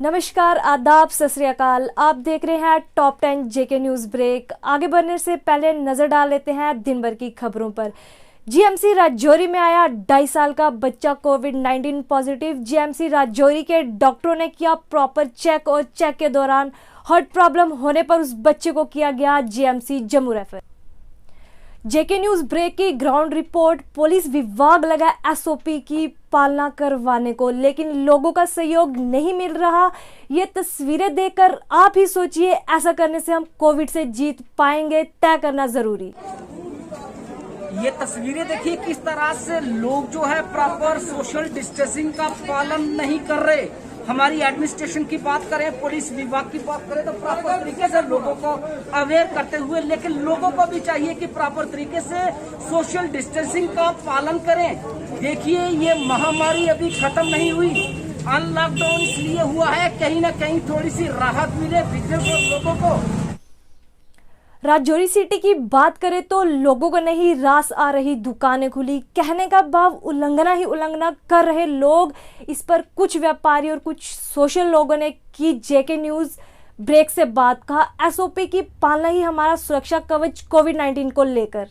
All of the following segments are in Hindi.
नमस्कार, आदाब, सत श्री अकाल। आप देख रहे हैं टॉप 10 जेके न्यूज़ ब्रेक। आगे बढ़ने से पहले नजर डाल लेते हैं दिन भर की खबरों पर। जीएमसी राजौरी में आया 2.5 साल का बच्चा कोविड-19 पॉजिटिव। जीएमसी राजौरी के डॉक्टरों ने किया प्रॉपर चेक और चेक के दौरान हार्ट प्रॉब्लम होने पर उस बच्चे को किया गया जीएमसी जम्मू रेफर। जेके न्यूज़ ब्रेक की ग्राउंड रिपोर्ट। पुलिस विभाग लगा एसओपी की पालना करवाने को, लेकिन लोगों का सहयोग नहीं मिल रहा। ये तस्वीरें देखकर आप ही सोचिए, ऐसा करने से हम कोविड से जीत पाएंगे? तय करना जरूरी। ये तस्वीरें देखिए किस तरह से लोग जो है प्रॉपर सोशल डिस्टेंसिंग का पालन नहीं कर रहे। हमारी एडमिनिस्ट्रेशन की बात करें, पुलिस विभाग की बात करें तो प्रॉपर तरीके से लोगों को अवेयर करते हुए, लेकिन लोगों को भी चाहिए कि प्रॉपर तरीके से सोशल डिस्टेंसिंग का पालन करें। देखिए ये महामारी अभी खत्म नहीं हुई। अनलॉकडाउन इसलिए हुआ है कहीं ना कहीं थोड़ी सी राहत मिले बिजनेस और लोगों को। राजौरी सिटी की बात करें तो लोगों को नहीं रास आ रही, दुकानें खुली, कहने का भाव उल्लंघना कर रहे लोग। इस पर कुछ व्यापारी और कुछ सोशल लोगों ने की जेके न्यूज़ ब्रेक से बात। कहा एसओपी की पालना ही हमारा सुरक्षा कवच कोविड-19 को लेकर।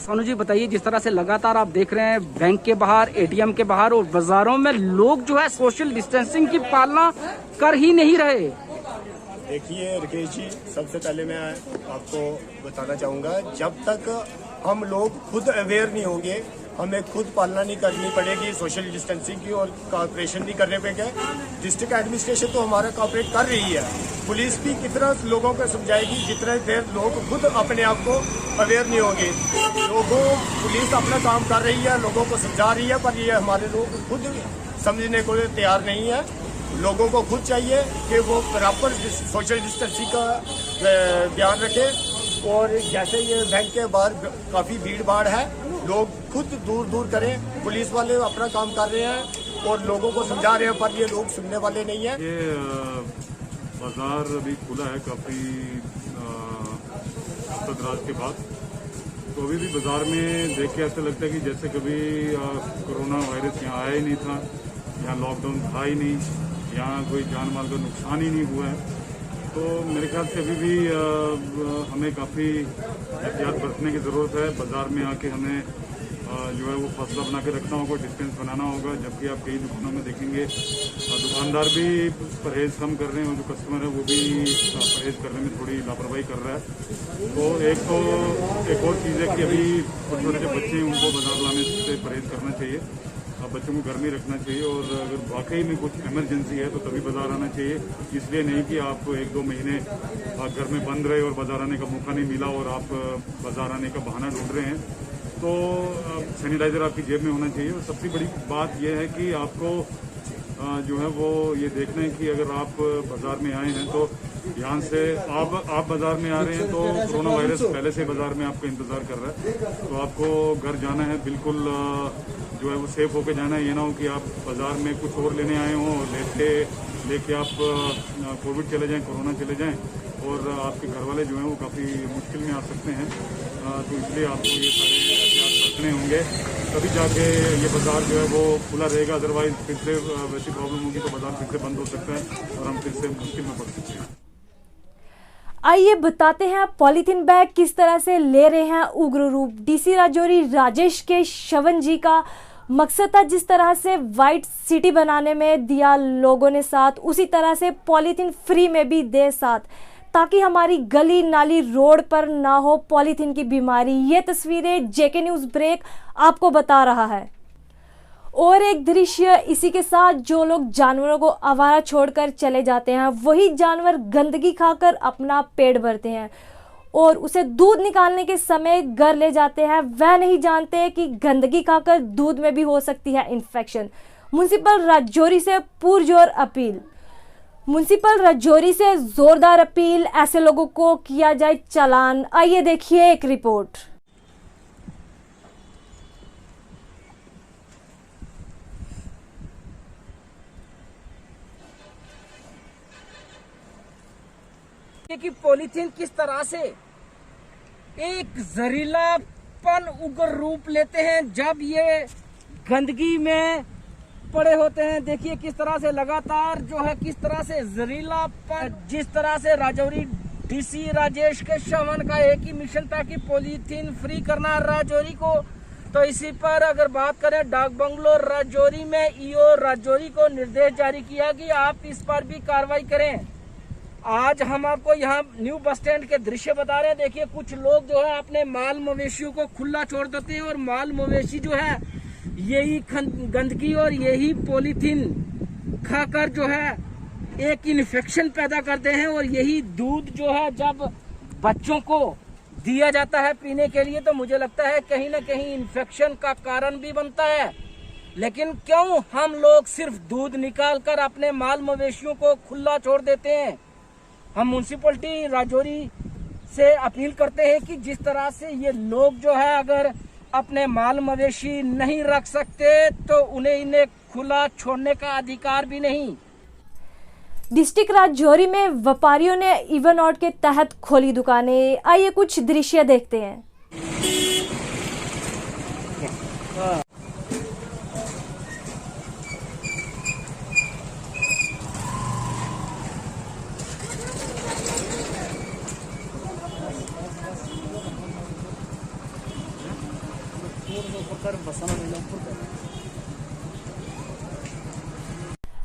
सोनू जी बताइए, जिस तरह से लगातार आप देख रहे हैं बैंक के बाहर, एटीएम के बाहर और बाजारों में लोग जो है सोशल डिस्टेंसिंग की पालना कर ही नहीं रहे। देखिए राकेश जी, सबसे पहले मैं आपको बताना चाहूँगा, जब तक हम लोग खुद अवेयर नहीं होंगे, हमें खुद पालना नहीं करनी पड़ेगी सोशल डिस्टेंसिंग की और कॉपरेशन नहीं करने पे गए। डिस्ट्रिक्ट एडमिनिस्ट्रेशन तो हमारा कॉपरेट कर रही है, पुलिस भी कितना लोगों को समझाएगी जितना देर लोग खुद अपने आप को अवेयर नहीं होंगे। पुलिस अपना काम कर रही है, लोगों को समझा रही है, पर ये हमारे लोग खुद समझने को तैयार नहीं है। लोगों को खुद चाहिए कि वो प्रॉपर सोशल डिस्टेंसिंग का ध्यान रखें। और जैसे ये बैंक के बाहर काफ़ी भीड़ भाड़ है, लोग खुद दूर करें। पुलिस वाले अपना काम कर रहे हैं और लोगों को समझा रहे हैं, पर ये लोग सुनने वाले नहीं हैं। ये बाजार अभी खुला है काफ़ी रात के बाद, तो अभी भी बाजार में देख के ऐसा लगता है कि जैसे कभी कोरोना वायरस यहाँ आया ही नहीं था, यहाँ लॉकडाउन था ही नहीं, यहाँ कोई जान माल का नुकसान ही नहीं हुआ है। तो मेरे ख्याल से अभी भी हमें काफ़ी एहतियात बरतने की ज़रूरत है। बाज़ार में आके हमें जो है वो फासला बना के रखना होगा, डिस्टेंस बनाना होगा। जबकि आप कई दुकानों में देखेंगे दुकानदार भी परहेज़ कम कर रहे हैं और जो कस्टमर है वो भी परहेज़ करने में थोड़ी लापरवाही कर रहा है। तो एक और चीज़ है कि अभी छोटे छोटे जो बच्चे हैं उनको बाज़ार लाने से परहेज़ करना चाहिए। बच्चों को घर में रखना चाहिए और अगर वाकई में कुछ इमरजेंसी है तो तभी बाज़ार आना चाहिए। इसलिए नहीं कि आप 1-2 महीने घर में बंद रहे और बाज़ार आने का मौका नहीं मिला और आप बाज़ार आने का बहाना ढूंढ रहे हैं। तो सैनिटाइज़र आपकी जेब में होना चाहिए। और सबसे बड़ी बात यह है कि आपको जो है वो ये देखना है कि अगर आप बाज़ार में आए हैं तो यहाँ से आप बाज़ार में आ रहे हैं तो कोरोना वायरस पहले से बाज़ार में आपका इंतज़ार कर रहा है, तो आपको घर जाना है बिल्कुल जो है वो सेफ होके जाना है। ये ना हो कि आप बाज़ार में कुछ और लेने आए हों और लेके आप कोविड चले जाएं, कोरोना चले जाएं और आपके घर वाले जो हैं वो काफ़ी मुश्किल में आ सकते हैं। तो इसलिए आपको ये सारे एहतियात रखने होंगे, तभी जाके ये बाज़ार जो है वो खुला रहेगा। अदरवाइज फिर से वैसी प्रॉब्लम होगी तो बाज़ार फिर से बंद हो सकता है और हम फिर से मुश्किल में पड़ सकते हैं। आइए बताते हैं पॉलीथीन बैग किस तरह से ले रहे हैं उग्र रूप। डीसी राजौरी राजेश के शवन जी का मकसद था जिस तरह से वाइट सिटी बनाने में दिया लोगों ने साथ, उसी तरह से पॉलीथीन फ्री में भी दे साथ, ताकि हमारी गली नाली रोड पर ना हो पॉलीथीन की बीमारी। ये तस्वीरें जेके न्यूज़ ब्रेक आपको बता रहा है। और एक दृश्य इसी के साथ, जो लोग जानवरों को आवारा छोड़कर चले जाते हैं, वही जानवर गंदगी खाकर अपना पेट भरते हैं और उसे दूध निकालने के समय घर ले जाते हैं। वह नहीं जानते कि गंदगी खाकर दूध में भी हो सकती है इन्फेक्शन। म्युनिसिपल राजौरी से पुरजोर अपील। म्युनिसिपल राजौरी से जोरदार अपील, ऐसे लोगों को किया जाए चालान। आइए देखिए एक रिपोर्ट। कि पॉलीथीन किस तरह से एक जहरीलापन उग्र रूप लेते हैं जब ये गंदगी में पड़े होते हैं। देखिए किस तरह से लगातार जो है किस तरह से जहरीलापन, जिस तरह से राजौरी डीसी राजेश के श्रवण का एक ही मिशन था कि पॉलीथीन फ्री करना राजौरी को। तो इसी पर अगर बात करें डाक बंगलो राजौरी में ईओ राजौरी को निर्देश जारी किया कि आप इस पर भी कार्रवाई करें। आज हम आपको यहाँ न्यू बस स्टैंड के दृश्य बता रहे हैं। देखिए कुछ लोग जो है अपने माल मवेशियों को खुला छोड़ देते हैं और माल मवेशी जो है यही गंदगी और यही पॉलीथीन खाकर जो है एक इन्फेक्शन पैदा करते हैं। और यही दूध जो है जब बच्चों को दिया जाता है पीने के लिए तो मुझे लगता है कहीं ना कहीं इन्फेक्शन का कारण भी बनता है। लेकिन क्यों हम लोग सिर्फ दूध निकालकर अपने माल मवेशियों को खुला छोड़ देते हैं। हम म्युनिसिपैलिटी राजौरी से अपील करते हैं कि जिस तरह से ये लोग जो है अगर अपने माल मवेशी नहीं रख सकते तो इन्हें खुला छोड़ने का अधिकार भी नहीं। डिस्ट्रिक्ट राजौरी में व्यापारियों ने इवन आउट के तहत खोली दुकानें। आइए कुछ दृश्य देखते हैं।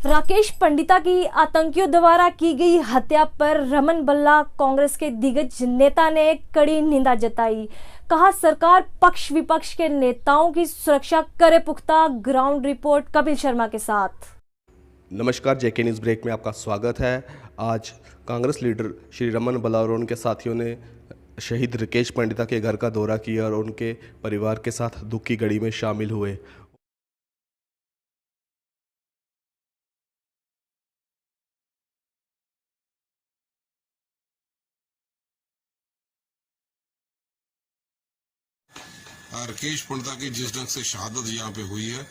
राकेश पंडिता की आतंकियों द्वारा की गई हत्या पर रमन बल्ला कांग्रेस के दिग्गज नेता ने कड़ी निंदा जताई। कहा सरकार पक्ष विपक्ष के नेताओं की सुरक्षा करे पुख्ता। ग्राउंड रिपोर्ट कपिल शर्मा के साथ। नमस्कार, जेके न्यूज़ ब्रेक में आपका स्वागत है। आज कांग्रेस लीडर श्री रमन बल्ला और उनके साथियों ने शहीद राकेश पंडिता के घर का दौरा किया और उनके परिवार के साथ दुख की घड़ी में शामिल हुए। राकेश पंडिता की जिस ढंग से शहादत यहाँ पे हुई है,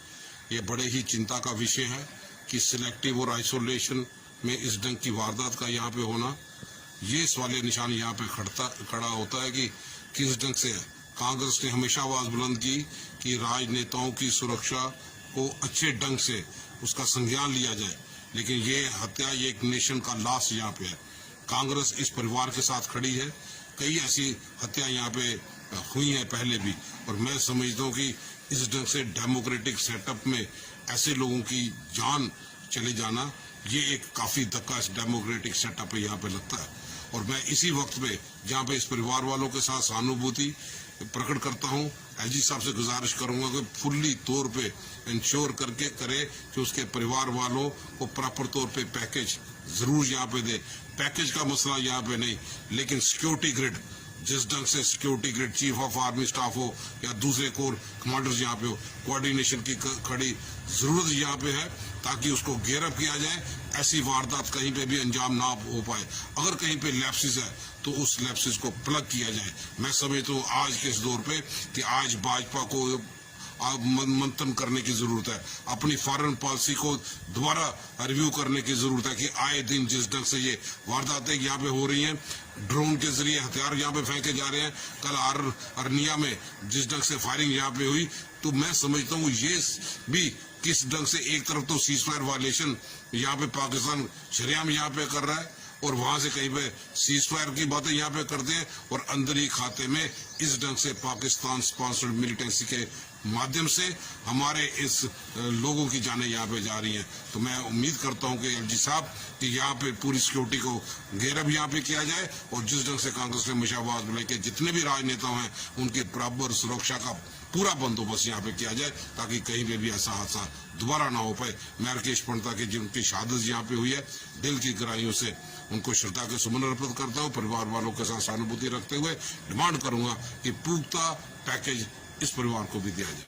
ये बड़े ही चिंता का विषय है कि सिलेक्टिव और आइसोलेशन में इस ढंग की वारदात का यहाँ पे होना, ये सवालिया निशान यहाँ पे खड़ा होता है कि किस ढंग से कांग्रेस ने हमेशा आवाज बुलंद की कि राजनेताओं की सुरक्षा को अच्छे ढंग से उसका संज्ञान लिया जाए, लेकिन ये हत्या ये एक नेशन का लॉस यहाँ पे है। कांग्रेस इस परिवार के साथ खड़ी है। कई ऐसी हत्या यहाँ पे हुई है पहले भी, और मैं समझता हूँ कि इस ढंग से डेमोक्रेटिक सेटअप में ऐसे लोगों की जान चले जाना ये एक काफी धक्का इस डेमोक्रेटिक सेटअप पे यहाँ पे लगता है। और मैं इसी वक्त पे जहाँ पे इस परिवार वालों के साथ सहानुभूति प्रकट करता हूँ, एलजी साहब से गुजारिश करूंगा कि फुल्ली तौर पे इंश्योर करके करे कि उसके परिवार वालों को प्रॉपर तौर पे पैकेज जरूर यहाँ पे दे। पैकेज का मसला यहाँ पे नहीं, लेकिन सिक्योरिटी ग्रिड, जिस ढंग से security grid chief of army staff हो या दूसरे कोर कमांडर्स यहाँ पे हो, कोऑर्डिनेशन की खड़ी जरूरत यहाँ पे है ताकि उसको गिरफ्तार किया जाए, ऐसी वारदात कहीं पे भी अंजाम ना हो पाए। अगर कहीं पे लैप्सिस है तो उस लैप्सिस को प्लग किया जाए। मैं समझता हूँ आज के इस दौर पे कि आज भाजपा को मंथन करने की जरूरत है, अपनी फॉरेन पॉलिसी को दोबारा रिव्यू करने की जरूरत है कि आए दिन जिस ढंग से ये वारदातें यहाँ पे हो रही हैं, ड्रोन के जरिए हथियार यहाँ पे फेंके जा रहे हैं, कल अरनिया में जिस ढंग से फायरिंग यहाँ पे हुई, तो मैं समझता हूँ ये भी किस ढंग से एक तरफ तो सीजफायर वायलेशन यहाँ पे पाकिस्तान शरेआम यहाँ पे कर रहा है और वहां से कहीं पे सीजफायर की बातें यहाँ पे करते हैं, और अंदर ही खाते में इस ढंग से पाकिस्तान स्पॉन्सर्ड मिलिटेंसी के माध्यम से हमारे इस लोगों की जानें यहाँ पे जा रही हैं। तो मैं उम्मीद करता हूँ कि एलजी साहब कि यहाँ पे पूरी सिक्योरिटी को घेरा भी यहाँ पे किया जाए, और जिस ढंग से कांग्रेस ने मुशाबात बुलाई के जितने भी राजनेता हैं उनके बराबर सुरक्षा का पूरा बंदोबस्त यहाँ पे किया जाए ताकि कहीं पे भी ऐसा हादसा दोबारा ना हो पाए। मैं राकेश पंडिता की जिनकी शहादत यहाँ पे हुई है, दिल की गहराइयों से उनको श्रद्धा के सुमन अर्पित करता हूँ। परिवार वालों के साथ सहानुभूति रखते हुए डिमांड करूंगा कि पुख्ता पैकेज इस परिवार को भी दिया जाए।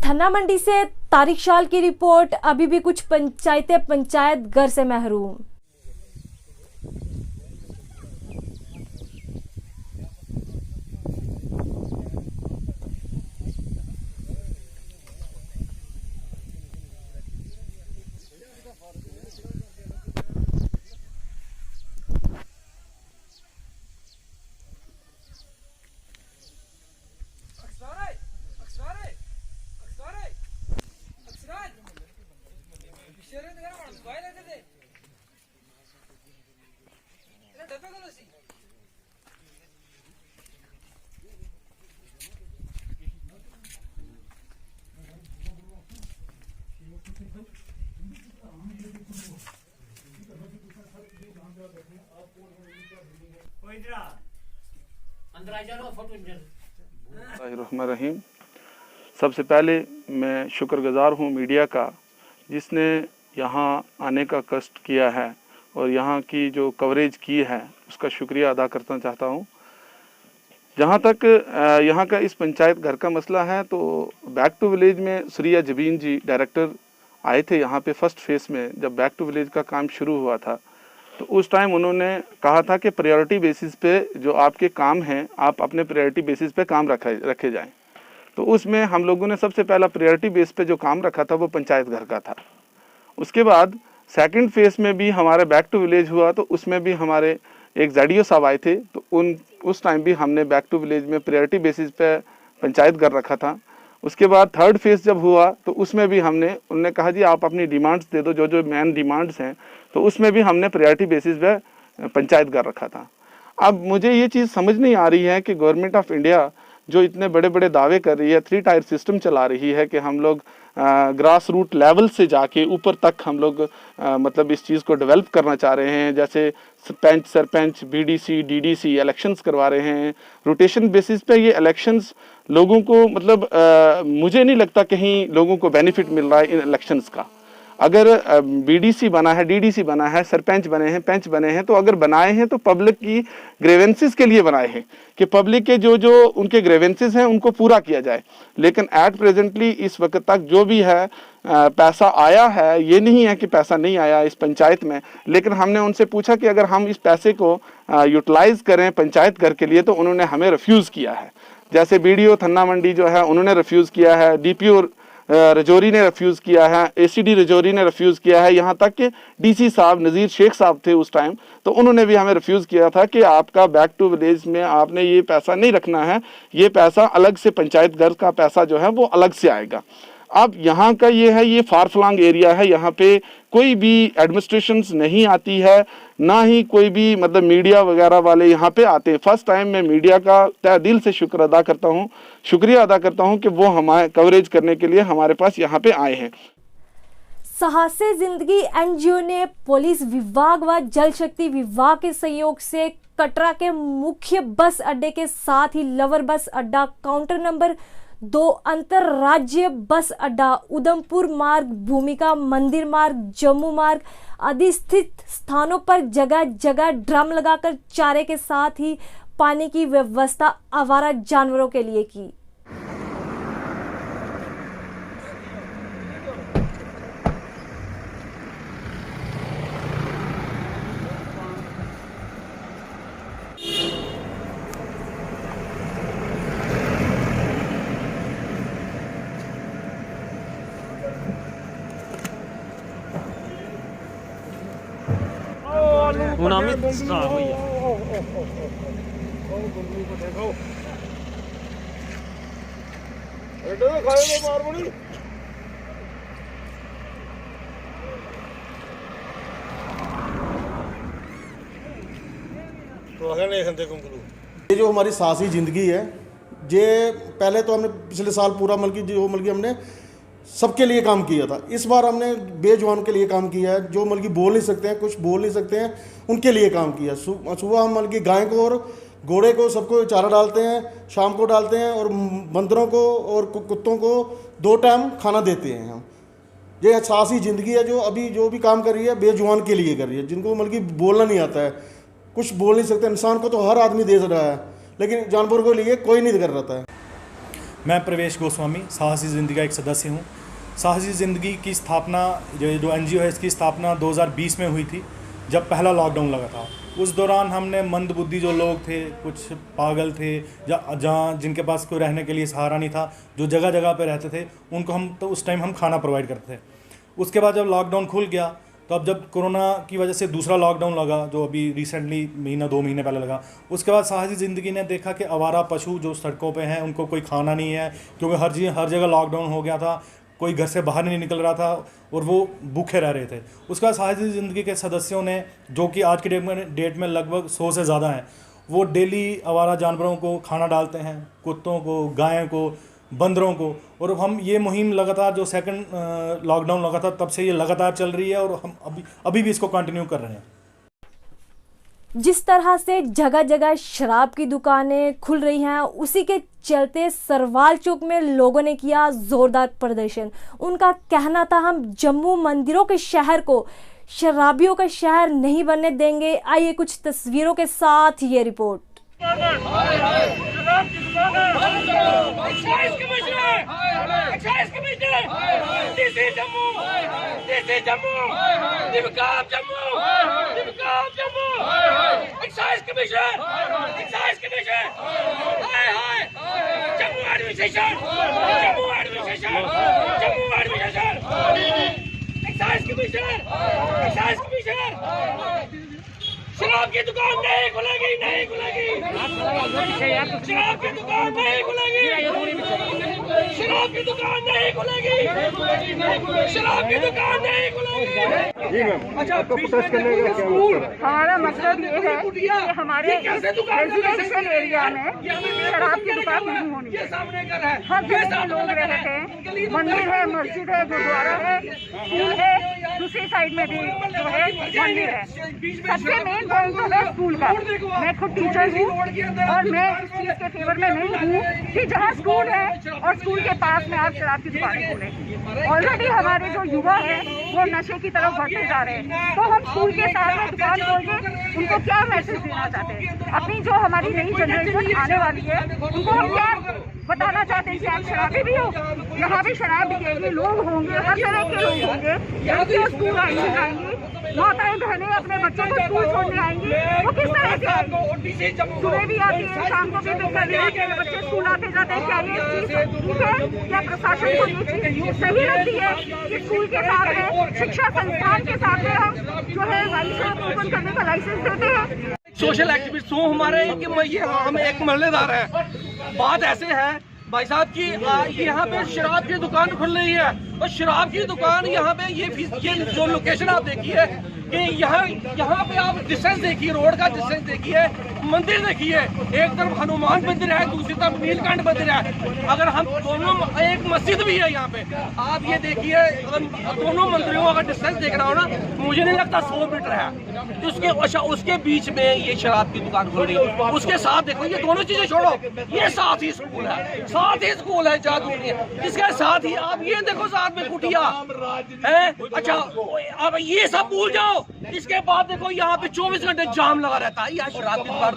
थन्ना मंडी से तारिक शाल की रिपोर्ट। अभी भी कुछ पंचायतें पंचायत घर से महरूम। रहीम। सबसे पहले मैं शुक्रगुजार हूँ मीडिया का, जिसने यहाँ आने का कष्ट किया है और यहाँ की जो कवरेज की है उसका शुक्रिया अदा करना चाहता हूँ। जहाँ तक यहाँ का इस पंचायत घर का मसला है, तो बैक टू विलेज में सुरिया जबीन जी डायरेक्टर आए थे यहाँ पे फर्स्ट फेज़ में, जब बैक टू विलेज का काम शुरू हुआ था। तो उस टाइम उन्होंने कहा था कि प्रायोरिटी बेसिस पे जो आपके काम हैं, आप अपने प्रायोरिटी बेसिस पे काम रखे जाएं। तो उसमें हम लोगों ने सबसे पहला प्रायोरिटी बेस पे जो काम रखा था वो पंचायत घर का था। उसके बाद सेकंड फेज़ में भी हमारा बैक टू विलेज हुआ, तो उसमें भी हमारे एक ZDO साहब आए थे, तो उस टाइम भी हमने बैक टू विलेज में प्रायोरिटी बेसिस पे पंचायत घर रखा था। उसके बाद थर्ड फेज़ जब हुआ तो उसमें भी उन्होंने कहा जी आप अपनी डिमांड्स दे दो, जो जो मेन डिमांड्स हैं, तो उसमें भी हमने प्रायोरिटी बेसिस पे पंचायत घर रखा था। अब मुझे ये चीज़ समझ नहीं आ रही है कि गवर्नमेंट ऑफ इंडिया जो इतने बड़े बड़े दावे कर रही है, 3 टायर सिस्टम चला रही है कि हम लोग ग्रास रूट लेवल से जाके ऊपर तक हम लोग मतलब इस चीज़ को डेवलप करना चाह रहे हैं। जैसे पंच, सरपंच, BDC, DDC इलेक्शंस करवा रहे हैं रोटेशन बेसिस पे। ये इलेक्शंस लोगों को मतलब मुझे नहीं लगता कहीं लोगों को बेनिफिट मिल रहा है इन इलेक्शंस का। अगर BDC बना है, DDC बना है, सरपंच बने हैं, पंच बने हैं, तो अगर बनाए हैं तो पब्लिक की ग्रेवेंसेस के लिए बनाए हैं कि पब्लिक के जो जो उनके ग्रेवेंसेस हैं उनको पूरा किया जाए। लेकिन एट प्रेजेंटली इस वक्त तक जो भी है पैसा आया है, ये नहीं है कि पैसा नहीं आया इस पंचायत में, लेकिन हमने उनसे पूछा कि अगर हम इस पैसे को यूटिलाइज करें पंचायत घर के लिए, तो उन्होंने हमें रिफ्यूज़ किया है। जैसे BDO थन्ना मंडी जो है उन्होंने रिफ्यूज़ किया है, DPO रजौरी ने रिफ्यूज़ किया है, ACD रजौरी ने रिफ्यूज़ किया है, यहाँ तक कि DC साहब नज़ीर शेख साहब थे उस टाइम, तो उन्होंने भी हमें रिफ्यूज़ किया था कि आपका बैक टू विलेज में आपने ये पैसा नहीं रखना है, ये पैसा अलग से पंचायत घर का पैसा जो है वो अलग से आएगा। अब यहाँ का ये है, ये फार फ्लंग एरिया है, यहाँ पे कोई भी एडमिनिस्ट्रेशंस नहीं आती है, ना ही कोई भी मतलब मीडिया वगैरह वाले यहाँ पे आते हैं। फर्स्ट टाइम मैं मीडिया का तहे दिल से शुक्रिया अदा करता हूँ कि वो हमारे कवरेज करने के लिए हमारे पास यहाँ पे आए हैं। साहसे जिंदगी NGO ने पुलिस विभाग व जल शक्ति विभाग के सहयोग से कटरा के मुख्य बस अड्डे के साथ ही लवर बस अड्डा, काउंटर नंबर 2 अंतरराज्यीय बस अड्डा, उधमपुर मार्ग, भूमिका मंदिर मार्ग, जम्मू मार्ग आदि स्थित स्थानों पर जगह जगह ड्रम लगाकर चारे के साथ ही पानी की व्यवस्था आवारा जानवरों के लिए की। ये जो हमारी साहसी ज़िंदगी है, ये पहले तो हमने पिछले साल पूरा मल्कि हमने सबके लिए काम किया था। इस बार हमने बेजुबान के लिए काम किया है, जो मल्कि बोल नहीं सकते हैं, कुछ बोल नहीं सकते हैं, उनके लिए काम किया। सुबह हम मल्कि गाय को और घोड़े को सबको चारा डालते हैं, शाम को डालते हैं, और बंदरों को और कुत्तों को 2 टाइम खाना देते हैं हम। ये साहसी ज़िंदगी है जो अभी जो भी काम कर रही है बेजुबान के लिए कर रही है, जिनको मल्कि बोलना नहीं आता है, कुछ बोल नहीं सकते। इंसान को तो हर आदमी दे रहा है, लेकिन जानवर को लिए कोई नहीं कर रहा है। मैं प्रवेश गोस्वामी साहसी ज़िंदगी का एक सदस्य हूँ। साहसी ज़िंदगी की स्थापना जो NGO है, इसकी स्थापना 2020 में हुई थी, जब पहला लॉकडाउन लगा था। उस दौरान हमने मंदबुद्धि जो लोग थे, कुछ पागल थे, जहाँ जिनके पास कोई रहने के लिए सहारा नहीं था, जो जगह जगह पे रहते थे, उनको हम तो उस टाइम हम खाना प्रोवाइड करते थे। उसके बाद जब लॉकडाउन खुल गया, तो अब जब कोरोना की वजह से दूसरा लॉकडाउन लगा, जो अभी रिसेंटली 1-2 महीने पहले लगा, उसके बाद साहसी ज़िंदगी ने देखा कि आवारा पशु जो सड़कों पे हैं उनको कोई खाना नहीं है, क्योंकि हर जगह लॉकडाउन हो गया था, कोई घर से बाहर नहीं निकल रहा था और वो भूखे रह रहे थे। उसके बाद साहसी ज़िंदगी के सदस्यों ने, जो कि आज के डेट में लगभग 100 से ज़्यादा हैं, वो डेली आवारा जानवरों को खाना डालते हैं, कुत्तों को, गायों को, बंदरों को। और हम ये मुहिम लगातार जो सेकंड लॉकडाउन लगा था तब से ये लगातार चल रही है और हम अभी भी इसको कंटिन्यू कर रहे हैं। जिस तरह से जगह जगह शराब की दुकानें खुल रही हैं, उसी के चलते सरवाल चौक में लोगों ने किया जोरदार प्रदर्शन। उनका कहना था, हम जम्मू मंदिरों के शहर को शराबियों का शहर नहीं बनने देंगे। आइए कुछ तस्वीरों के साथ ये रिपोर्ट। शराब की दुकान नहीं खुलेगी, नहीं खुलेगी। शराब की दुकान नहीं खुलेगी, शराब की दुकान नहीं खुलेगी, शराब की दुकान नहीं खुलेगी। अच्छा, प्रोटेस्ट करने का क्या हमारा मकसद ये है कि हमारे रेजिडेंशियल एरिया में शराब की दुकान नहीं होनी चाहिए। हर जगह लोग रहते हैं, मंदिर है, मस्जिद है, गुरुद्वारा है, स्कूल है, दूसरी साइड में भी जो है मंदिर है। सबसे मेन पॉइंट तो है स्कूल का। मैं खुद टीचर हूँ और मैं इस चीज़ के फेवर में नहीं हूँ कि जहाँ स्कूल है और स्कूल के पास में आप शराब की दुकान खोलें। ऑलरेडी हमारे जो युवा है वो नशे की तरफ बढ़ते जा रहे हैं, तो हम स्कूल के साथ में दुकान खोल के उनको क्या मैसेज देना चाहते हैं? अपनी जो हमारी नई जनरेशन आने वाली है उनको हम क्या बताना चाहते हैं कि आप शराबी भी हो, यहाँ भी शराब बिकेगी, लोग होंगे, हर तरह के लोग होंगे। लड़कियाँ स्कूल आएंगी, माताएं बहनें अपने बच्चों को स्कूल छोड़ने आएंगी, वो किस तरह से आएंगी? सुबह भी आती है, शाम को भी पिक करने आते हैं, बच्चे स्कूल आते जाते हैं। क्या ये चीज़ ठीक है? क्या प्रशासन को ये चीज़ सही लगती है कि स्कूल के साथ में, शिक्षा संस्थान के साथ में हम जो है वाइन शॉप ओपन करने का लाइसेंस देते हैं? सोशल एक्टिविस्ट हूँ हमारे कि हम एक मोहल्लेदार हैं। बात ऐसे है भाई साहब की यहाँ पे शराब की दुकान खुल रही है और शराब की दुकान यहाँ पे ये जो लोकेशन आप देखिए कि यहाँ पे आप डिस्टेंस देखिए, रोड का डिस्टेंस देखिए, मंदिर देखिए, एक तरफ हनुमान मंदिर है, दूसरी तरफ नीलकंठ मंदिर है। अगर हम दोनों, एक मस्जिद भी है यहाँ पे, आप ये देखिए, दोनों मंदिरों का अगर डिस्टेंस देखना हो ना, मुझे नहीं लगता 100 मीटर है। उसके बीच में ये शराब की दुकान खुल रही है। उसके साथ देखो, ये दोनों चीजें छोड़ो, ये साथ ही स्कूल है, साथ ही स्कूल है जादू नहीं है। इसके साथ ही आप ये देखो, साथ में कुटिया है। अच्छा, अब ये सब भूल जाओ। इसके बाद देखो यहाँ पे 24 घंटे जाम लगा रहता है, यहाँ शराब की दुकान।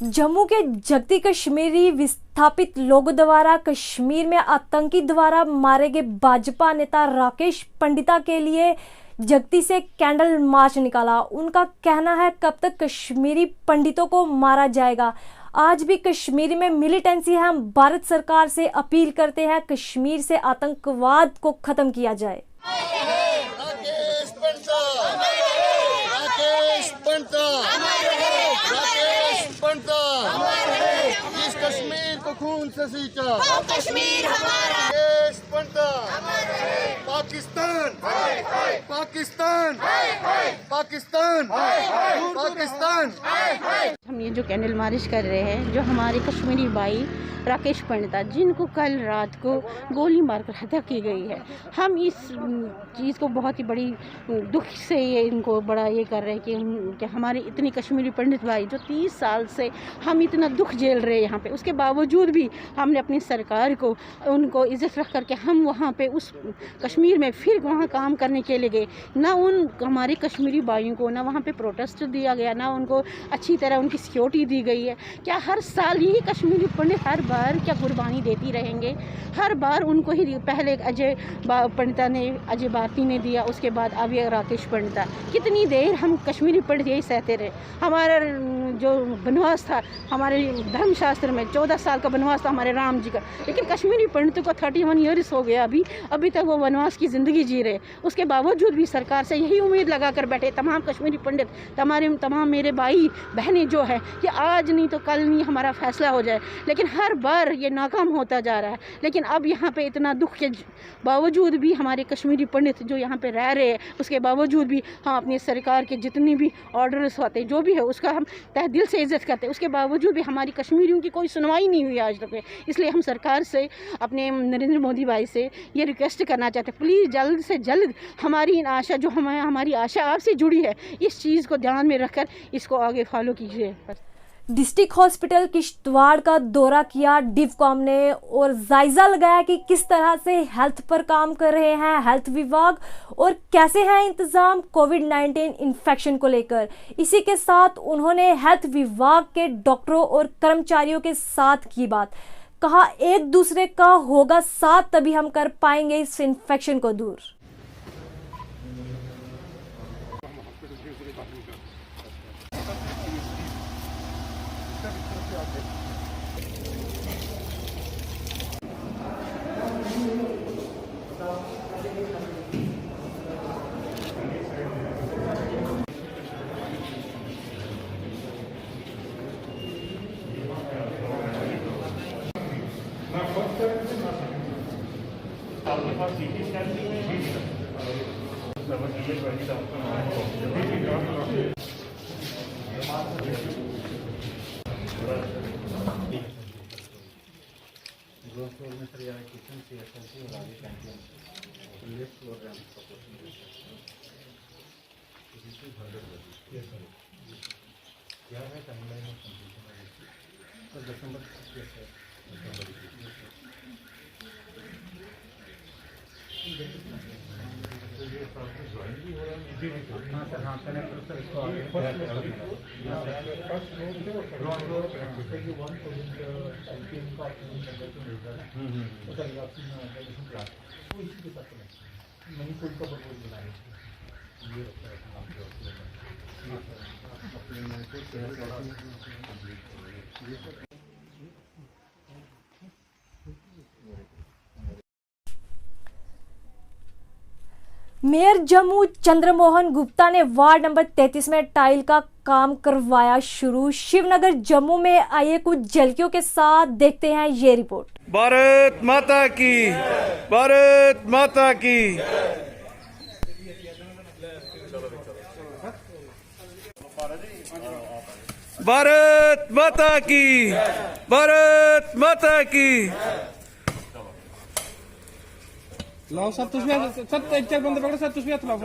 जम्मू के जगती कश्मीरी विस्थापित लोगों द्वारा कश्मीर में आतंकी द्वारा मारे गए भाजपा नेता राकेश पंडिता के लिए जगती से कैंडल मार्च निकाला। उनका कहना है, कब तक कश्मीरी पंडितों को मारा जाएगा। आज भी कश्मीर में मिलिटेंसी है। हम भारत सरकार से अपील करते हैं, कश्मीर से आतंकवाद को खत्म किया जाए। राकेश पंडिता, राकेश पंडिता, राकेश पंडिता, जिस कश्मीर को खून से सींचा, कश्मीर हमारा। राकेश पंडिता, पाकिस्तान, पाकिस्तान, पाकिस्तान, पाकिस्तान। हम ये जो कैंडल मार्च कर रहे हैं, जो हमारे कश्मीरी भाई राकेश पंडिता, जिनको कल रात को गोली मारकर हत्या की गई है, हम इस चीज़ को बहुत ही बड़ी दुख से ये इनको बड़ा ये कर रहे हैं कि हमारे इतने कश्मीरी पंडित भाई जो 30 साल से हम इतना दुख झेल रहे हैं यहाँ पे, उसके बावजूद भी हमने अपनी सरकार को उनको इज्जत रख करके हम वहाँ पे उस कश्मीर में फिर वहाँ काम करने के लिए गए। ना उन हमारे कश्मीरी भाइयों को ना वहाँ पे प्रोटेस्ट दिया गया, ना उनको अच्छी तरह उनकी सिक्योरिटी दी गई है। क्या हर साल ही कश्मीरी पंडित हर बार क्या कुर्बानी देती रहेंगे? हर बार उनको ही, पहले अजय पंडिता ने, अजय भारती ने दिया, उसके बाद अब ये राकेश पंडिता। कितनी देर हम कश्मीरी पंडित यही सहते रहे? हमारा जो वनवास था हमारे धर्मशास्त्र में 14 साल का वनवास था हमारे राम जी का, लेकिन कश्मीरी पंडितों को 31 ईयर्स हो गया, अभी तक वो वनवास की ज़िंदगी जी रहे। उसके बावजूद भी सरकार से यही उम्मीद लगा कर बैठे तमाम कश्मीरी पंडित, तमाम मेरे भाई बहनें जो है है कि आज नहीं तो कल नहीं हमारा फैसला हो जाए, लेकिन हर बार ये नाकाम होता जा रहा है। लेकिन अब यहाँ पे इतना दुख के बावजूद भी हमारे कश्मीरी पंडित जो यहाँ पे रह रहे हैं, उसके बावजूद भी हम अपनी सरकार के जितनी भी ऑर्डर्स होते जो भी है उसका हम तहे दिल से इज्जत करते हैं, उसके बावजूद भी हमारी कश्मीरियों की कोई सुनवाई नहीं हुई आज तक। इसलिए हम सरकार से, अपने नरेंद्र मोदी भाई से ये रिक्वेस्ट करना चाहते हैं, प्लीज़ जल्द से जल्द हमारी आशा जो हमारी आशा आपसे जुड़ी है, इस चीज़ को ध्यान में रखकर इसको आगे फॉलो कीजिए। डिस्ट्रिक्ट हॉस्पिटल किश्तवाड़ का दौरा किया डिवकॉम ने और जायजा लगाया कि किस तरह से हेल्थ पर काम कर रहे हैं हेल्थ विभाग और कैसे हैं इंतजाम कोविड-19 इन्फेक्शन को लेकर। इसी के साथ उन्होंने हेल्थ विभाग के डॉक्टरों और कर्मचारियों के साथ की बात, कहा एक दूसरे का होगा साथ तभी हम कर पाएंगे इस इन्फेक्शन को दूर। मेयर जम्मू चंद्रमोहन गुप्ता ने वार्ड नंबर 33 में टाइल का काम करवाया शुरू। शिवनगर जम्मू में आए कुछ झलकियों के साथ देखते हैं ये रिपोर्ट। भारत माता की, भारत माता की। भारत माता की, भारत माता की। लाओ सब सब एक चार बंदे पकड़ो, सब तुझे हाथ लाओ।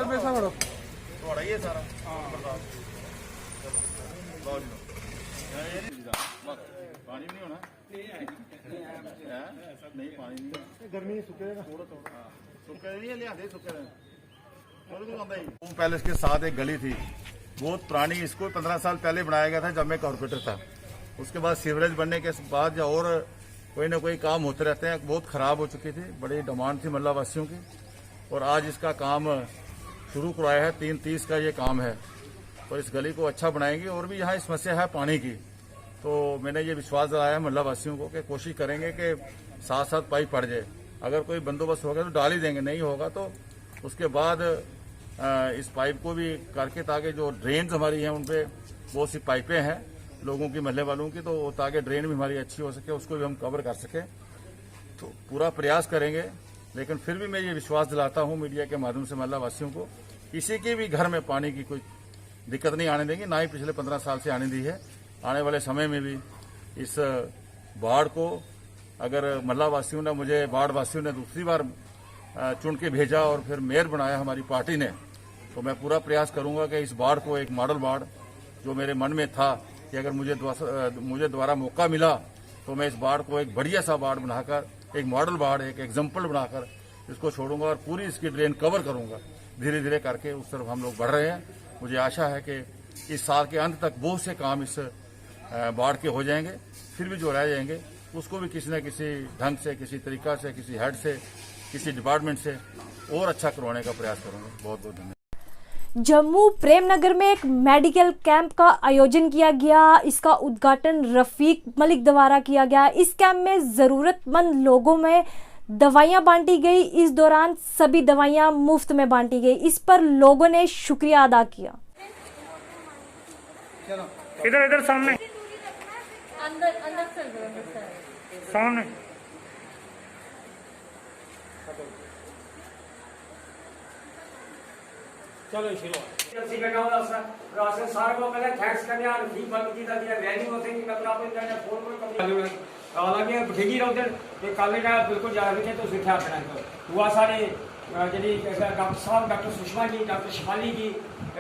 पैसा भरो ये सारा पानी नहीं होना, नहीं पानी नहीं, गर्मी सूखेगा थोड़ा थोड़ा, सूखे नहीं लिया दे, सूखे पैलेस के साथ एक गली थी बहुत पुरानी, इसको 15 साल पहले बनाया गया था जब मैं कॉर्पोरेटर था। उसके बाद सीवरेज बनने के बाद या और कोई ना कोई काम होते रहते हैं, बहुत खराब हो चुकी थी, बड़ी डिमांड थी मोहल्ला वासियों की और आज इसका काम शुरू करवाया है। 3:30 का ये काम है और इस गली को अच्छा बनाएंगे। और भी यहाँ समस्या है पानी की, तो मैंने ये विश्वास दिलाया है मोहल्ला वासियों को कि कोशिश करेंगे कि साथ साथ पाइप पड़ जाए। अगर कोई बंदोबस्त होगा तो डाल ही देंगे, नहीं होगा तो उसके बाद इस पाइप को भी करके, ताकि जो ड्रेन्स हमारी हैं उन पर बहुत सी पाइपें हैं लोगों की, महल्ले वालों की, तो ताकि ड्रेन भी हमारी अच्छी हो सके, उसको भी हम कवर कर सकें। तो पूरा प्रयास करेंगे। लेकिन फिर भी मैं ये विश्वास दिलाता हूँ मीडिया के माध्यम से मोहल्ला वासियों को, किसी के भी घर में पानी की कोई दिक्कत नहीं आने देंगे, ना ही पिछले 15 साल से आने दी है। आने वाले समय में भी इस बाढ़ को, अगर मोहल्ला वासियों ने, मुझे बाढ़ वासियों ने दूसरी बार चुन के भेजा और फिर मेयर बनाया हमारी पार्टी ने, तो मैं पूरा प्रयास करूंगा कि इस बाढ़ को एक मॉडल बाढ़, जो मेरे मन में था कि अगर मुझे दोबारा मौका मिला तो मैं इस बाढ़ को एक बढ़िया सा बाढ़ बनाकर, एक मॉडल बाढ़, एक एग्जाम्पल बनाकर इसको छोड़ूंगा और पूरी इसकी ड्रेन कवर करूंगा। धीरे धीरे करके उस तरफ हम लोग बढ़ रहे हैं। मुझे आशा है कि इस साल के अंत तक बहुत से काम इस बाढ़ के हो जाएंगे। फिर भी जो रह जाएंगे उसको भी किसी न किसी ढंग से, किसी तरीका से, किसी हेड से, किसी डिपार्टमेंट से और अच्छा करवाने का प्रयास करूंगा। बहुत बहुत धन्यवाद। जम्मू प्रेमनगर में एक मेडिकल कैंप का आयोजन किया गया। इसका उद्घाटन रफीक मलिक द्वारा किया गया। इस कैंप में जरूरतमंद लोगों में दवाइयां बांटी गई। इस दौरान सभी दवाइयां मुफ्त में बांटी गई। इस पर लोगों ने शुक्रिया अदा किया। इधर इधर सामने सामने चलो राशन सारे को पहले थैंक्स करने आ ठीक बात की था दिया वैल्यू होते कि कब आप इन्होंने फोन पर कभी हालांकि ठगी रहो ते कल का बिल्कुल जा रहे थे तो सिखा करना तो हुआ सारे जी डॉक्टर साहब डॉक्टर सुषमा जी डॉक्टर शिफाली जी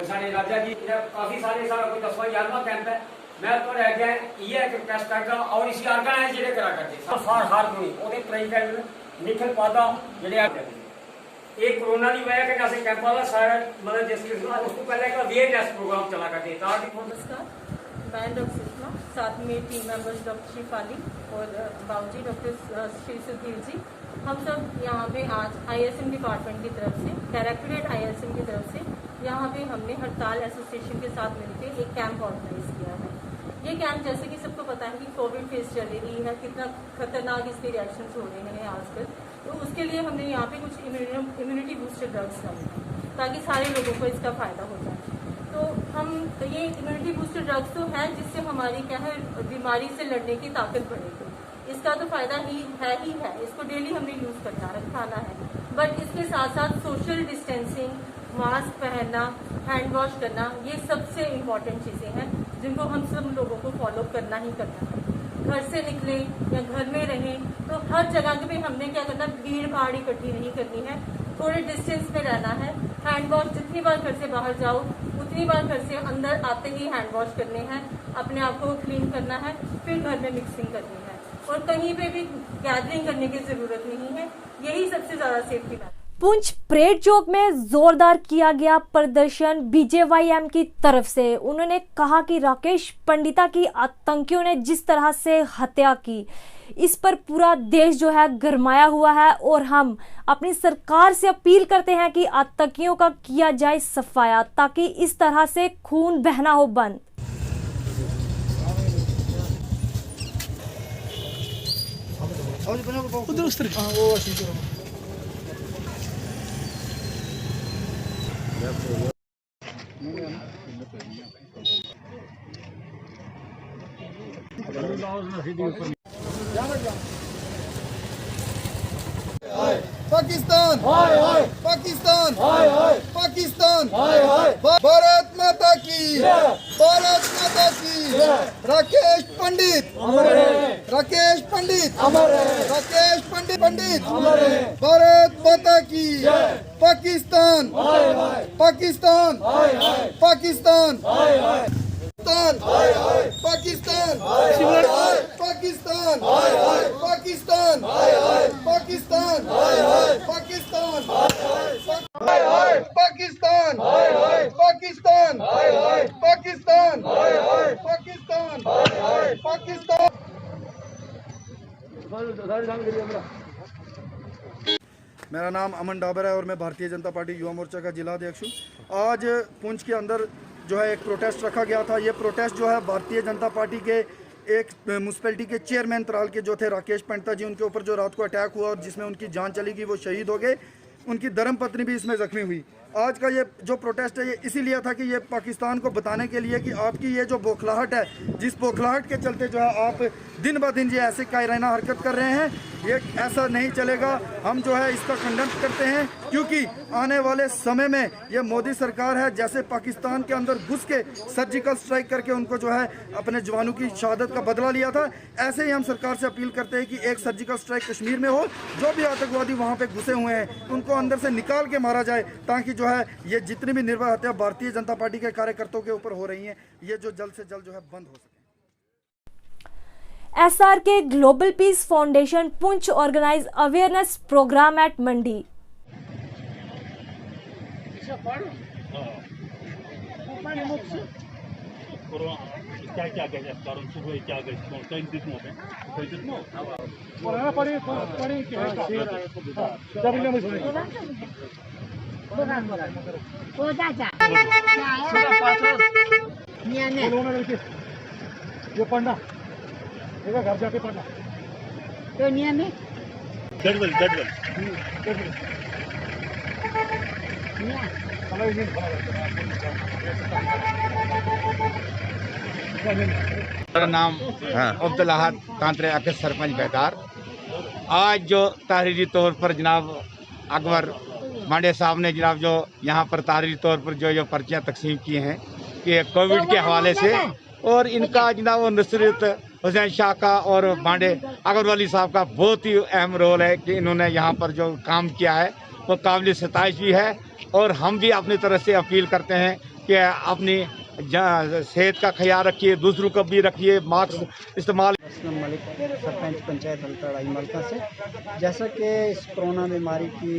सारे राजा जी काफी सारे सारा कोई 10वां 11वां कैंप है मैं तो रह गया ये एक टेस्ट करता और इसी ऑर्गेनाइज जेडे करा करते सार हार कोई ओदे ट्राई कर निखल पादा जेडे एक कोरोना की वजह के जैसे कैंप वाला सारा मतलब जिसके उसको पहले का अवेयरनेस प्रोग्राम चला करते ताकि नमस्कार, मैं डॉक्टर सुषमा, साथ में टीम मेंबर्स डॉक्टर शिफाली और बाबूजी डॉक्टर श्री सुधीर जी, हम सब यहाँ पे आज ISM डिपार्टमेंट की तरफ से डायरेक्टरेट ISM की तरफ से यहाँ पे हमने हड़ताल एसोसिएशन के साथ मिलकर एक कैंप ऑर्गेनाइज किया है। ये कैंप जैसे कि सबको पता है कि कोविड फेज चल रही है, कितना खतरनाक इसके रिएक्शन हो रहे हैं आजकल, तो उसके लिए हमने यहाँ पे कुछ इम्यूनिटी बूस्टर ड्रग्स डाले ताकि सारे लोगों को इसका फायदा हो जाए। तो ये इम्यूनिटी बूस्टर ड्रग्स तो है जिससे हमारी क्या है बीमारी से लड़ने की ताकत बढ़ेगी। इसका तो फायदा ही है, इसको डेली हमने यूज करना है, खाना है, बट इसके साथ साथ सोशल डिस्टेंसिंग, मास्क पहनना, हैंड वॉश करना, ये सबसे इम्पॉर्टेंट चीज़ें हैं जिनको हम सब लोगों को फॉलो करना ही करना है। घर से निकले या घर में रहें तो हर जगह पे हमने क्या करना, भीड़ भाड़ इकट्ठी नहीं करनी है, थोड़े डिस्टेंस में रहना है। हैंड वॉश जितनी बार घर से बाहर जाओ उतनी बार घर से अंदर आते ही हैंड वॉश करने हैं, अपने आप को क्लीन करना है, फिर घर में मिक्सिंग करनी है और कहीं पे भी गैदरिंग करने की जरूरत नहीं है। यही सबसे ज्यादा सेफ्टी बात। पुंछ परेड चौक में जोरदार किया गया प्रदर्शन BJYM की तरफ से। उन्होंने कहा कि राकेश पंडिता की आतंकियों ने जिस तरह से हत्या की, इस पर पूरा देश जो है गरमाया हुआ है और हम अपनी सरकार से अपील करते हैं कि आतंकियों का किया जाए सफाया ताकि इस तरह से खून बहना हो बंद। पाकिस्तान पाकिस्तान पाकिस्तान भारत माता की भारत माता की राकेश पंडित राकेश पंडित राकेश पंडित भारत माता की पाकिस्तान पाकिस्तान पाकिस्तान पाकिस्तान पाकिस्तान पाकिस्तान पाकिस्तान पाकिस्तान पाकिस्तान पाकिस्तान पाकिस्तान पाकिस्तान पाकिस्तान पाकिस्तान। मेरा नाम अमन डाबर है और मैं भारतीय जनता पार्टी युवा मोर्चा का जिला अध्यक्ष हूँ। आज पुंछ के अंदर जो है एक प्रोटेस्ट रखा गया था। ये प्रोटेस्ट जो है भारतीय जनता पार्टी के एक म्यूनसिपैलिटी के चेयरमैन त्राल के जो थे राकेश पंडिता जी, उनके ऊपर जो रात को अटैक हुआ और जिसमें उनकी जान चली गई, वो शहीद हो गए। उनकी धर्मपत्नी भी इसमें जख्मी हुई। आज का ये जो प्रोटेस्ट है ये इसीलिए था कि ये पाकिस्तान को बताने के लिए कि आपकी ये जो बौखलाहट है, जिस बौखलाहट के चलते जो है आप दिन ब दिन ये ऐसे कायराना हरकत कर रहे हैं, ये ऐसा नहीं चलेगा। हम जो है इसका खंडन करते हैं क्योंकि आने वाले समय में ये मोदी सरकार है, जैसे पाकिस्तान के अंदर घुस के सर्जिकल स्ट्राइक करके उनको जो है अपने जवानों की शहादत का बदला लिया था, ऐसे ही हम सरकार से अपील करते हैं कि एक सर्जिकल स्ट्राइक कश्मीर में हो, जो भी आतंकवादी वहाँ पे घुसे हुए हैं उनको अंदर से निकाल के मारा जाए, ताकि जो है ये जितनी भी निर्भय हत्या भारतीय जनता पार्टी के कार्यकर्ताओं के ऊपर हो रही हैं, ये जो जल्द से जल्द जो है बंद हो सके। SRK global peace foundation Poonch organise awareness programme at Mandi. ये पढ़ना घर जाके पढ़ना तो नियम में मेरा नाम अब्दुल अहद कांतरे अकस सरपंच बेदार। आज जो तहरीरी तौर पर जनाब अकबर मांडे साहब ने जनाब जो यहाँ पर तहरीरी तौर पर जो पर्चियाँ तकसीम की हैं कि कोविड के हवाले से, और इनका जनाब वो नुसरत हुसैन शाह का और मांडे अकबर वली साहब का बहुत ही अहम रोल है कि इन्होंने यहाँ पर जो काम किया है वो काबिल सताइश भी है। और हम भी अपनी तरफ से अपील करते हैं कि अपनी सेहत का ख्याल रखिए, दूसरों को भी रखिए, मास्क इस्तेमाल। मलिक सरपंच पंचायत हल्का मलका से। जैसा कि इस कोरोना बीमारी की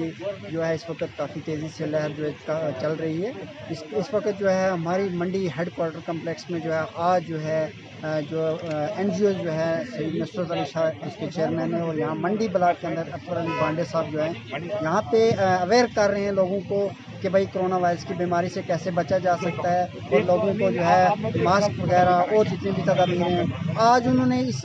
जो है इस वक्त काफ़ी तेज़ी से लहर जो है चल रही है, इस वक्त जो है हमारी मंडी हेडक्वार्टर कम्प्लेक्स में जो है आज जो है जो NGO जो है सैयद नुसरत अली शाह इसके चेयरमैन है, और यहाँ मंडी ब्लॉक के अंदर अकबर अली बांडे साहब जो है यहाँ पे अवेयर कर रहे हैं लोगों को कि भाई कोरोना वायरस की बीमारी से कैसे बचा जा सकता है, और लोगों को जो है मास्क वगैरह और जितनी भी तदाबीरें हैं। आज उन्होंने इस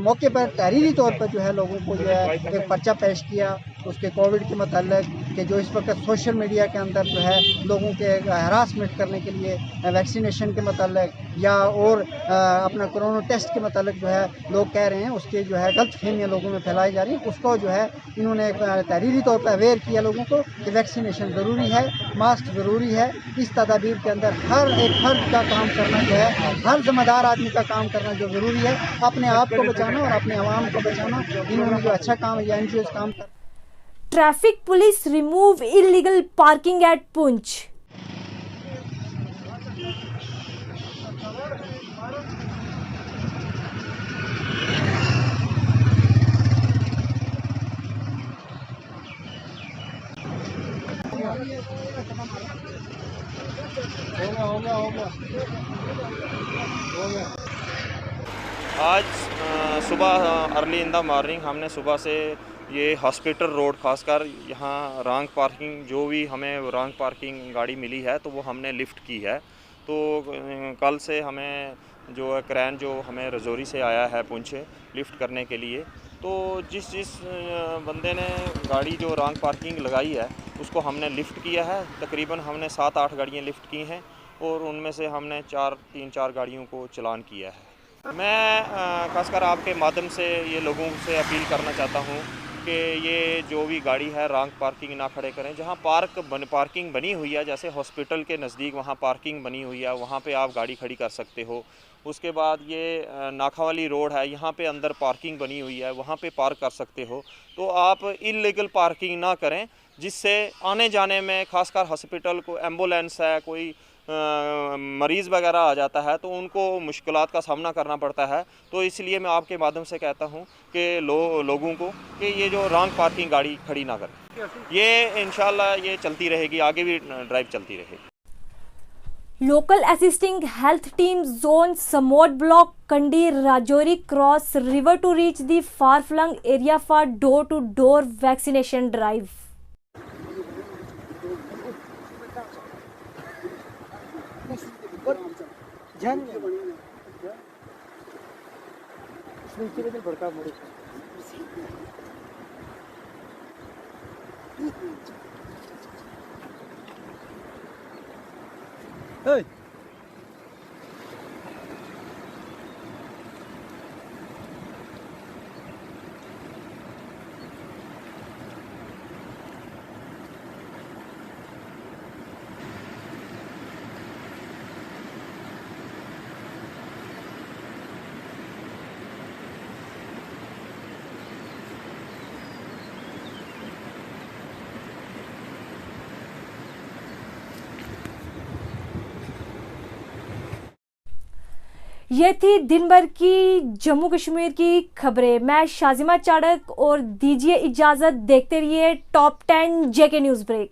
मौके पर तहरीरी तौर पर जो है लोगों को जो है एक पर्चा पेश किया उसके कोविड के मतलब कि जो इस वक्त सोशल मीडिया के अंदर जो है लोगों के हरासमेंट करने के लिए वैक्सीनेशन के मतलब या और अपना कोरोना टेस्ट के मतलब जो है लोग कह रहे हैं उसके जो है गलत फहमियाँ लोगों में फैलाई जा रही हैं, उसको जो है इन्होंने तहरीरी तौर पर अवेयर किया लोगों को कि वैक्सीनेशन ज़रूरी है, मास्क ज़रूरी है। इस तदाबीर के अंदर हर एक फर्द का काम करना जो है, हर जिम्मेदार आदमी का काम करना जो ज़रूरी है, अपने आप को बचाना और अपने आवाम को बचाना। इन्होंने जो अच्छा काम या NGOs काम कर। Traffic police remove illegal parking at Poonch. आज सुबह अर्ली इन द मॉर्निंग हमने सुबह से ये हॉस्पिटल रोड खासकर यहाँ रॉन्ग पार्किंग जो भी हमें रॉन्ग पार्किंग गाड़ी मिली है तो वो हमने लिफ्ट की है। तो कल से हमें जो है क्रैन जो हमें रजौरी से आया है पुंछ लिफ्ट करने के लिए, तो जिस बंदे ने गाड़ी जो रॉन्ग पार्किंग लगाई है उसको हमने लिफ्ट किया है। तकरीबन हमने 7-8 गाड़ियाँ लिफ्ट की हैं और उनमें से हमने 3-4 गाड़ियों को चालान किया है। मैं खासकर आपके माध्यम से ये लोगों से अपील करना चाहता हूँ कि ये जो भी गाड़ी है रॉन्ग पार्किंग ना खड़े करें। जहाँ पार्किंग बनी हुई है, जैसे हॉस्पिटल के नज़दीक वहाँ पार्किंग बनी हुई है, वहाँ पे आप गाड़ी खड़ी कर सकते हो। उसके बाद ये नाखा वाली रोड है, यहाँ पे अंदर पार्किंग बनी हुई है, वहाँ पे पार्क कर सकते हो। तो आप इल्लीगल पार्किंग ना करें, जिससे आने जाने में खासकर हॉस्पिटल को एम्बुलेंस है, कोई मरीज़ वगैरह आ जाता है तो उनको मुश्किलात का सामना करना पड़ता है। तो इसलिए मैं आपके माध्यम से कहता हूं कि लोगों को कि ये जो रॉन्ग पार्किंग गाड़ी खड़ी ना करें। ये इंशाल्लाह ये चलती रहेगी, आगे भी ड्राइव चलती रहेगी। Local assisting health team zone Samote block Kandi Rajouri cross river to reach the far flung area for door to door vaccination drive. Hey! ये थी दिन भर की जम्मू कश्मीर की खबरें। मैं शाजिमा चाड़क और दीजिए इजाजत, देखते रहिए टॉप 10 JK न्यूज़ ब्रेक।